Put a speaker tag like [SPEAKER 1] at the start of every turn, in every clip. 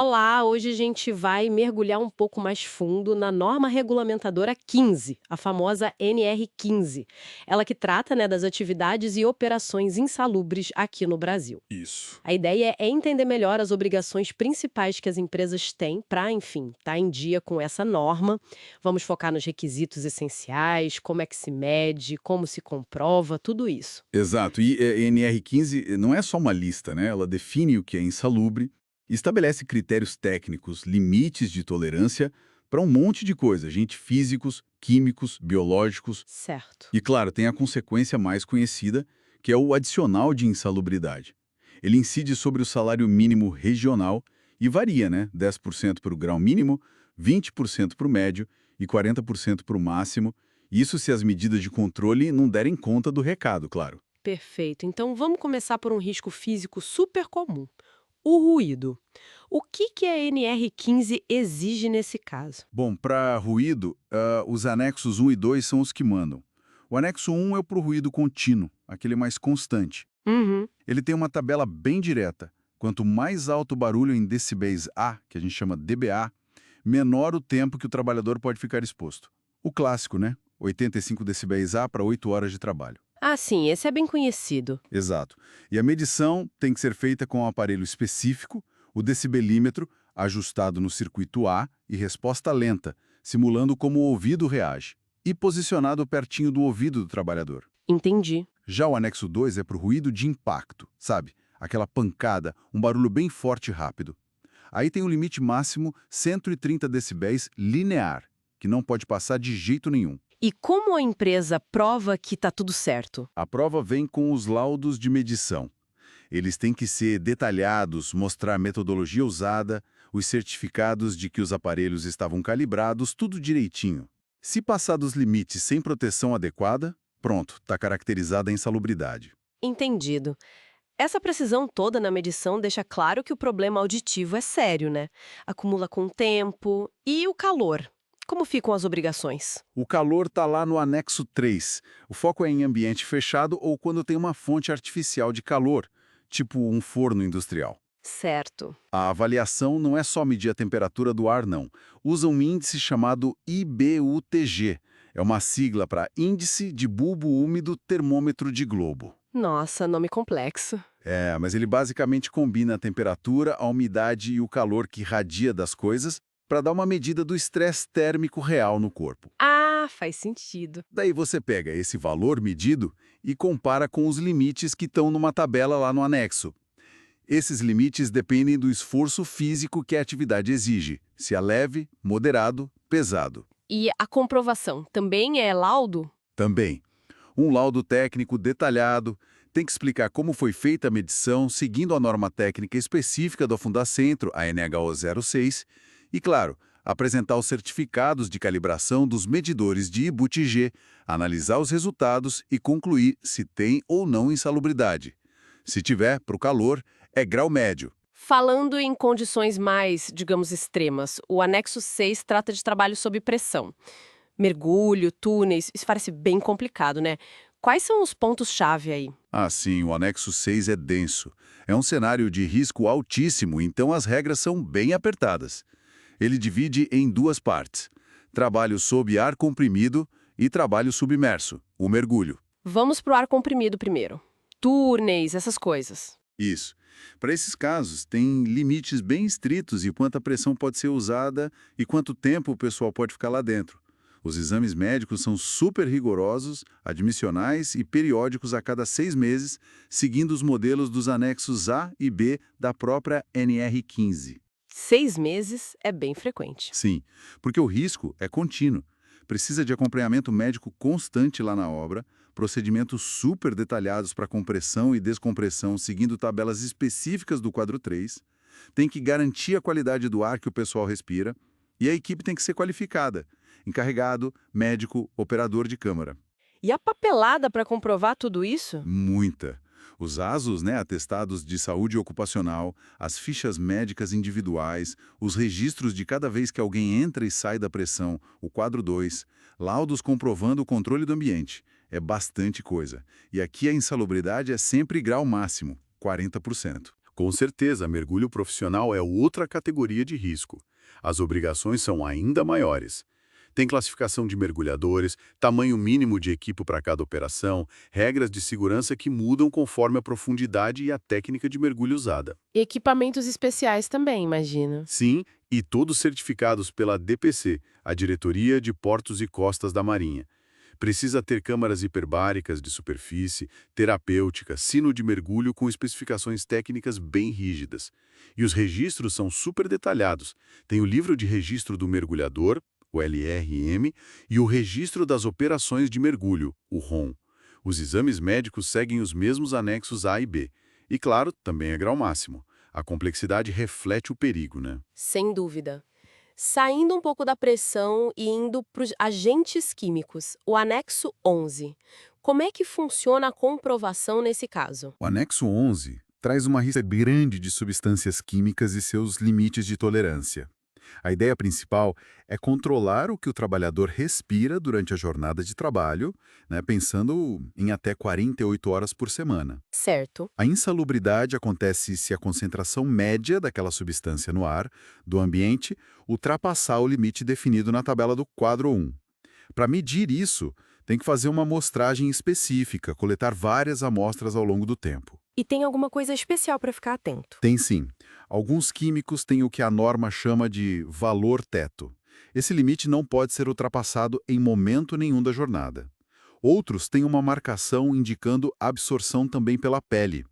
[SPEAKER 1] Olá, hoje a gente vai mergulhar um pouco mais fundo na norma regulamentadora 15, a famosa NR15. Ela que trata, né, das atividades e operações insalubres aqui no Brasil.
[SPEAKER 2] Isso.
[SPEAKER 1] A ideia é entender melhor as obrigações principais que as empresas têm para, enfim, estar em dia com essa norma. Vamos focar nos requisitos essenciais, como é que se mede, como se comprova, tudo isso.
[SPEAKER 2] Exato. E NR15 não é só uma lista, né? Ela define o que é insalubre, estabelece critérios técnicos, limites de tolerância para um monte de coisa, agentes físicos, químicos, biológicos.
[SPEAKER 1] Certo.
[SPEAKER 2] E, claro, tem a consequência mais conhecida, que é o adicional de insalubridade. Ele incide sobre o salário mínimo regional e varia, né? 10% para o grau mínimo, 20% para o médio e 40% para o máximo. Isso se as medidas de controle não derem conta do recado, claro.
[SPEAKER 1] Perfeito. Então vamos começar por um risco físico super comum: o ruído. O que a NR15 exige nesse caso?
[SPEAKER 2] Bom, para ruído, os anexos 1 e 2 são os que mandam. O anexo 1 é para o ruído contínuo, aquele mais constante.
[SPEAKER 1] Uhum.
[SPEAKER 2] Ele tem uma tabela bem direta. Quanto mais alto o barulho em decibéis A, que a gente chama dBA, menor o tempo que o trabalhador pode ficar exposto. O clássico, né? 85 decibéis A para 8 horas de trabalho.
[SPEAKER 1] Ah, sim, esse é bem conhecido.
[SPEAKER 2] Exato. E a medição tem que ser feita com um aparelho específico, o decibelímetro, ajustado no circuito A e resposta lenta, simulando como o ouvido reage, e posicionado pertinho do ouvido do trabalhador.
[SPEAKER 1] Entendi.
[SPEAKER 2] Já o anexo 2 é para o ruído de impacto, sabe? Aquela pancada, um barulho bem forte e rápido. Aí tem o limite máximo 130 decibéis linear, que não pode passar de jeito nenhum.
[SPEAKER 1] E como a empresa prova que está tudo certo?
[SPEAKER 2] A prova vem com os laudos de medição. Eles têm que ser detalhados, mostrar a metodologia usada, os certificados de que os aparelhos estavam calibrados, tudo direitinho. Se passar dos limites sem proteção adequada, pronto, está caracterizada a insalubridade.
[SPEAKER 1] Entendido. Essa precisão toda na medição deixa claro que o problema auditivo é sério, né? Acumula com o tempo. E o calor? Como ficam as obrigações?
[SPEAKER 2] O calor está lá no anexo 3. O foco é em ambiente fechado ou quando tem uma fonte artificial de calor, tipo um forno industrial.
[SPEAKER 1] Certo.
[SPEAKER 2] A avaliação não é só medir a temperatura do ar, não. Usa um índice chamado IBUTG. É uma sigla para Índice de Bulbo Úmido Termômetro de Globo.
[SPEAKER 1] Nossa, nome complexo.
[SPEAKER 2] É, mas ele basicamente combina a temperatura, a umidade e o calor que irradia das coisas para dar uma medida do estresse térmico real no corpo.
[SPEAKER 1] Ah, faz sentido.
[SPEAKER 2] Daí você pega esse valor medido e compara com os limites que estão numa tabela lá no anexo. Esses limites dependem do esforço físico que a atividade exige, se é leve, moderado, pesado.
[SPEAKER 1] E a comprovação também é laudo?
[SPEAKER 2] Também, um laudo técnico detalhado tem que explicar como foi feita a medição seguindo a norma técnica específica do Fundacentro, a NHO 06, e, claro, apresentar os certificados de calibração dos medidores de IBU-TG, analisar os resultados e concluir se tem ou não insalubridade. Se tiver, para o calor, é grau médio.
[SPEAKER 1] Falando em condições mais, digamos, extremas, o anexo 6 trata de trabalho sob pressão. Mergulho, túneis, isso parece bem complicado, né? Quais são os pontos-chave aí?
[SPEAKER 2] Ah, sim, o anexo 6 é denso. É um cenário de risco altíssimo, então as regras são bem apertadas. Ele divide em duas partes: trabalho sob ar comprimido e trabalho submerso, o mergulho.
[SPEAKER 1] Vamos pro ar comprimido primeiro. Túneis, essas coisas.
[SPEAKER 2] Isso. Para esses casos, tem limites bem estritos e quanta pressão pode ser usada e quanto tempo o pessoal pode ficar lá dentro. Os exames médicos são super rigorosos, admissionais e periódicos a cada 6 meses, seguindo os modelos dos anexos A e B da própria NR15.
[SPEAKER 1] 6 meses é bem frequente.
[SPEAKER 2] Sim, porque o risco é contínuo. Precisa de acompanhamento médico constante lá na obra, procedimentos super detalhados para compressão e descompressão seguindo tabelas específicas do quadro 3. Tem que garantir a qualidade do ar que o pessoal respira e a equipe tem que ser qualificada. Encarregado, médico, operador de câmara.
[SPEAKER 1] E a papelada para comprovar tudo isso?
[SPEAKER 2] Muita. Os ASOS, né, atestados de saúde ocupacional, as fichas médicas individuais, os registros de cada vez que alguém entra e sai da pressão, o quadro 2, laudos comprovando o controle do ambiente. É bastante coisa. E aqui a insalubridade é sempre grau máximo, 40%. Com certeza, mergulho profissional é outra categoria de risco. As obrigações são ainda maiores. Tem classificação de mergulhadores, tamanho mínimo de equipo para cada operação, regras de segurança que mudam conforme a profundidade e a técnica de mergulho usada.
[SPEAKER 1] E equipamentos especiais também, imagina.
[SPEAKER 2] Sim, e todos certificados pela DPC, a Diretoria de Portos e Costas da Marinha. Precisa ter câmaras hiperbáricas de superfície, terapêutica, sino de mergulho com especificações técnicas bem rígidas. E os registros são super detalhados. Tem o livro de registro do mergulhador, o LRM, e o registro das operações de mergulho, o ROM. Os exames médicos seguem os mesmos anexos A e B. E claro, também é grau máximo. A complexidade reflete o perigo, né?
[SPEAKER 1] Sem dúvida. Saindo um pouco da pressão e indo para os agentes químicos, o anexo 11. Como é que funciona a comprovação nesse caso?
[SPEAKER 2] O anexo 11 traz uma lista grande de substâncias químicas e seus limites de tolerância. A ideia principal é controlar o que o trabalhador respira durante a jornada de trabalho, né, pensando em até 48 horas por semana.
[SPEAKER 1] Certo.
[SPEAKER 2] A insalubridade acontece se a concentração média daquela substância no ar, do ambiente, ultrapassar o limite definido na tabela do quadro 1. Para medir isso, tem que fazer uma amostragem específica, coletar várias amostras ao longo do tempo.
[SPEAKER 1] E tem alguma coisa especial para ficar atento?
[SPEAKER 2] Tem sim. Alguns químicos têm o que a norma chama de valor teto. Esse limite não pode ser ultrapassado em momento nenhum da jornada. Outros têm uma marcação indicando absorção também pela pele.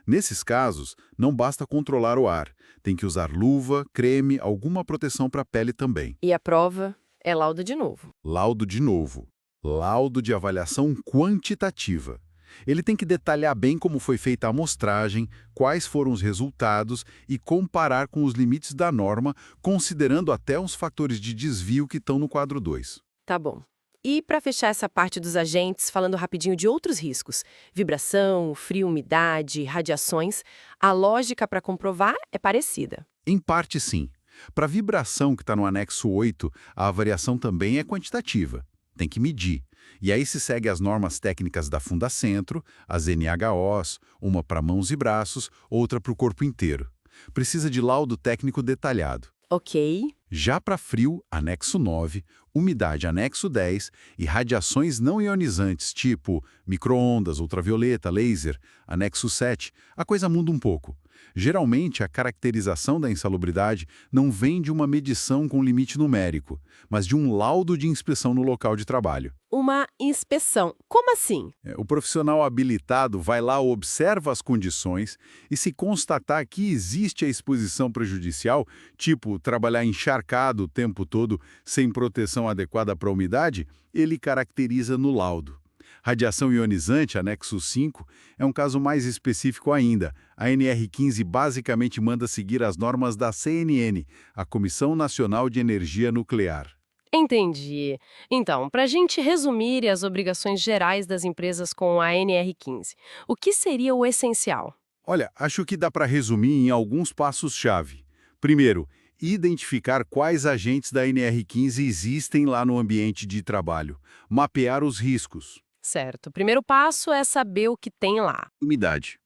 [SPEAKER 2] Nesses casos, não basta controlar o ar. Tem que usar luva, creme, alguma proteção para a pele também.
[SPEAKER 1] E a prova é laudo de novo.
[SPEAKER 2] Laudo de novo. Laudo de avaliação quantitativa. Ele tem que detalhar bem como foi feita a amostragem, quais foram os resultados e comparar com os limites da norma, considerando até os fatores de desvio que estão no quadro 2.
[SPEAKER 1] Tá bom. E para fechar essa parte dos agentes, falando rapidinho de outros riscos, vibração, frio, umidade, radiações, a lógica para comprovar é parecida.
[SPEAKER 2] Em parte, sim. Para a vibração que está no anexo 8, a variação também é quantitativa. Tem que medir. E aí se segue as normas técnicas da Fundacentro, as NHOs, uma para mãos e braços, outra para o corpo inteiro. Precisa de laudo técnico detalhado.
[SPEAKER 1] Ok.
[SPEAKER 2] Já para frio, anexo 9, umidade, anexo 10 e radiações não ionizantes, tipo micro-ondas, ultravioleta, laser, anexo 7, a coisa muda um pouco. Geralmente, a caracterização da insalubridade não vem de uma medição com limite numérico, mas de um laudo de inspeção no local de trabalho.
[SPEAKER 1] Uma inspeção. Como assim?
[SPEAKER 2] O profissional habilitado vai lá, observa as condições e se constatar que existe a exposição prejudicial, tipo trabalhar encharcado o tempo todo sem proteção adequada para a umidade, ele caracteriza no laudo. Radiação ionizante, anexo 5, é um caso mais específico ainda. A NR15 basicamente manda seguir as normas da CNN, a Comissão Nacional de Energia Nuclear.
[SPEAKER 1] Entendi. Então, para a gente resumir as obrigações gerais das empresas com a NR15, o que seria o essencial?
[SPEAKER 2] Olha, acho que dá para resumir em alguns passos-chave. Primeiro, identificar quais agentes da NR15 existem lá no ambiente de trabalho. Mapear os riscos.
[SPEAKER 1] Certo. O primeiro passo é saber o que tem lá.
[SPEAKER 2] Umidade.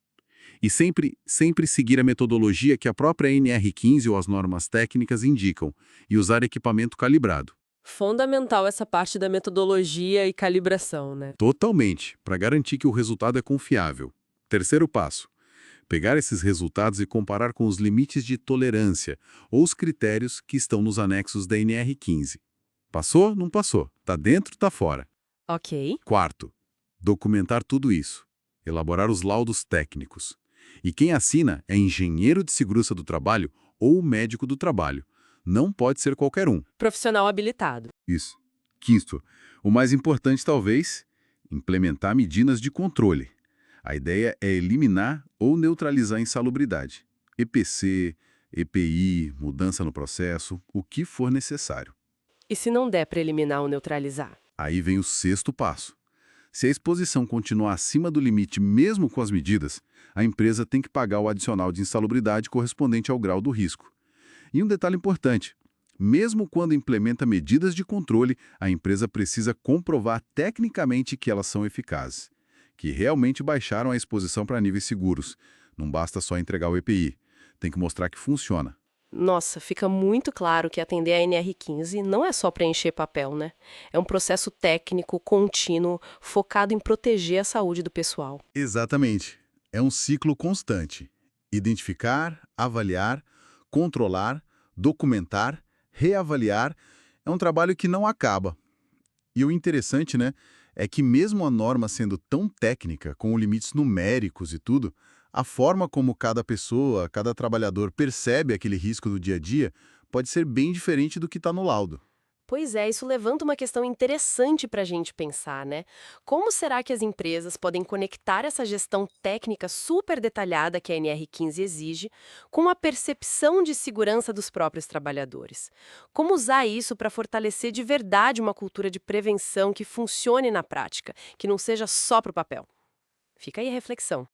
[SPEAKER 2] E sempre seguir a metodologia que a própria NR15 ou as normas técnicas indicam e usar equipamento calibrado.
[SPEAKER 1] Fundamental essa parte da metodologia e calibração, né?
[SPEAKER 2] Totalmente, para garantir que o resultado é confiável. Terceiro passo. Pegar esses resultados e comparar com os limites de tolerância ou os critérios que estão nos anexos da NR15. Passou? Não passou. Tá dentro? Tá fora.
[SPEAKER 1] Ok.
[SPEAKER 2] Quarto, documentar tudo isso. Elaborar os laudos técnicos. E quem assina é engenheiro de segurança do trabalho ou médico do trabalho. Não pode ser qualquer um.
[SPEAKER 1] Profissional habilitado.
[SPEAKER 2] Isso. Quinto, o mais importante talvez, implementar medidas de controle. A ideia é eliminar ou neutralizar a insalubridade. EPC, EPI, mudança no processo, o que for necessário.
[SPEAKER 1] E se não der para eliminar ou neutralizar?
[SPEAKER 2] Aí vem o sexto passo. Se a exposição continuar acima do limite mesmo com as medidas, a empresa tem que pagar o adicional de insalubridade correspondente ao grau do risco. E um detalhe importante, mesmo quando implementa medidas de controle, a empresa precisa comprovar tecnicamente que elas são eficazes, que realmente baixaram a exposição para níveis seguros. Não basta só entregar o EPI. Tem que mostrar que funciona.
[SPEAKER 1] Nossa, fica muito claro que atender a NR15 não é só preencher papel, né? É um processo técnico, contínuo, focado em proteger a saúde do pessoal.
[SPEAKER 2] Exatamente. É um ciclo constante. Identificar, avaliar, controlar, documentar, reavaliar. É um trabalho que não acaba. E o interessante, né, é que mesmo a norma sendo tão técnica, com limites numéricos e tudo, a forma como cada pessoa, cada trabalhador percebe aquele risco do dia a dia pode ser bem diferente do que está no laudo.
[SPEAKER 1] Pois é, isso levanta uma questão interessante para a gente pensar, né? Como será que as empresas podem conectar essa gestão técnica super detalhada que a NR15 exige com a percepção de segurança dos próprios trabalhadores? Como usar isso para fortalecer de verdade uma cultura de prevenção que funcione na prática, que não seja só para o papel? Fica aí a reflexão.